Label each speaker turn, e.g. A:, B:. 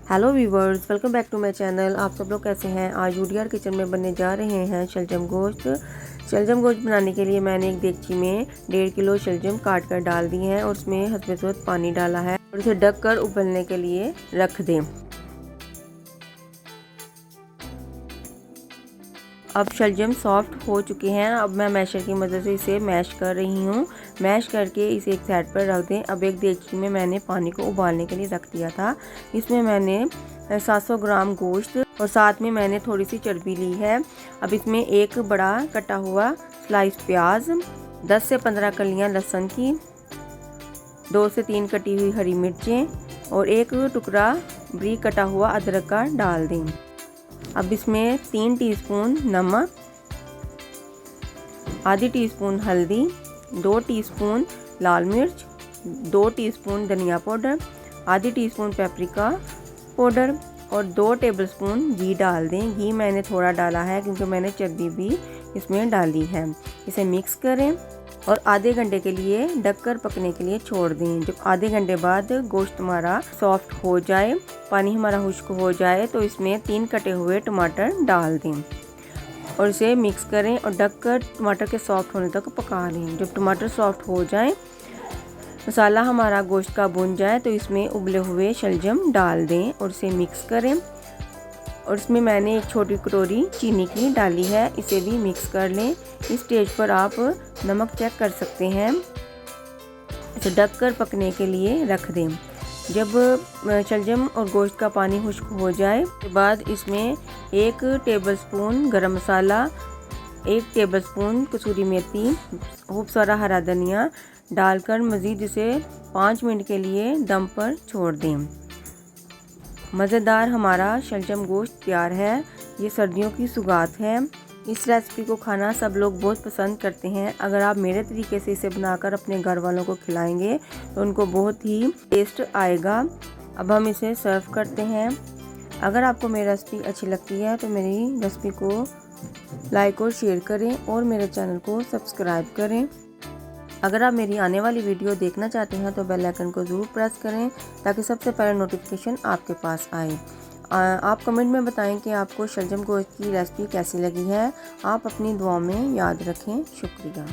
A: Hello viewers, welcome back to my channel. आप सब लोग कैसे हैं। आज यूडीआर किचन में बनने जा रहे हैं शलजम गोश्त। शलजम गोश्त बनाने के लिए मैंने एक देगची में 1.5 किलो शलजम काट कर डाल दी है और उसमें हस्बे ज़रूरत पानी डाला है और उसे ढक कर उबलने के लिए रख दें। अब शलजम सॉफ्ट हो चुके हैं। अब मैं मैशर की मदद से इसे मैश कर रही हूँ। मैश करके इसे एक साइड पर रख दें। अब एक देगची में मैंने पानी को उबालने के लिए रख दिया था। इसमें मैंने 700 ग्राम गोश्त और साथ में मैंने थोड़ी सी चर्बी ली है। अब इसमें एक बड़ा कटा हुआ स्लाइस प्याज, 10 से 15 कलियाँ लहसुन की, 2 से 3 कटी हुई हरी मिर्चें और एक टुकड़ा बारीक कटा हुआ अदरक का डाल दें। अब इसमें 3 टीस्पून नमक, आधी टीस्पून हल्दी, 2 टीस्पून लाल मिर्च, 2 टीस्पून धनिया पाउडर, आधी टीस्पून पेपरिका पाउडर और 2 टेबलस्पून घी डाल दें। घी मैंने थोड़ा डाला है क्योंकि मैंने चर्बी भी इसमें डाली है। इसे मिक्स करें और आधे घंटे के लिए ढककर पकने के लिए छोड़ दें। जब आधे घंटे बाद गोश्त हमारा सॉफ्ट हो जाए, पानी हमारा खुश्क हो जाए, तो इसमें 3 कटे हुए टमाटर डाल दें और इसे मिक्स करें और ढककर टमाटर के सॉफ्ट होने तक पका लें। जब टमाटर सॉफ्ट हो जाए, मसाला हमारा गोश्त का भुन जाए, तो इसमें उबले हुए शलजम डाल दें और इसे मिक्स करें। और इसमें मैंने एक छोटी कटोरी चीनी की डाली है, इसे भी मिक्स कर लें। इस स्टेज पर आप नमक चेक कर सकते हैं। इसे ढककर पकने के लिए रख दें। जब शलजम और गोश्त का पानी खुश्क हो जाए के बाद इसमें 1 टेबलस्पून गरम मसाला, 1 टेबलस्पून कसूरी मेथी, खूब सारा हरा धनिया डालकर मज़ीद इसे 5 मिनट के लिए दम पर छोड़ दें। मज़ेदार हमारा शलजम गोश्त तैयार है। ये सर्दियों की सुगात है। इस रेसिपी को खाना सब लोग बहुत पसंद करते हैं। अगर आप मेरे तरीके से इसे बनाकर अपने घर वालों को खिलाएंगे तो उनको बहुत ही टेस्ट आएगा। अब हम इसे सर्व करते हैं। अगर आपको मेरी रेसिपी अच्छी लगती है तो मेरी रेसिपी को लाइक और शेयर करें और मेरे चैनल को सब्सक्राइब करें। अगर आप मेरी आने वाली वीडियो देखना चाहते हैं तो बेल आइकन को ज़रूर प्रेस करें ताकि सबसे पहले नोटिफिकेशन आपके पास आए। आप कमेंट में बताएं कि आपको शलजम गोश्त की रेसिपी कैसी लगी है। आप अपनी दुआओं में याद रखें। शुक्रिया।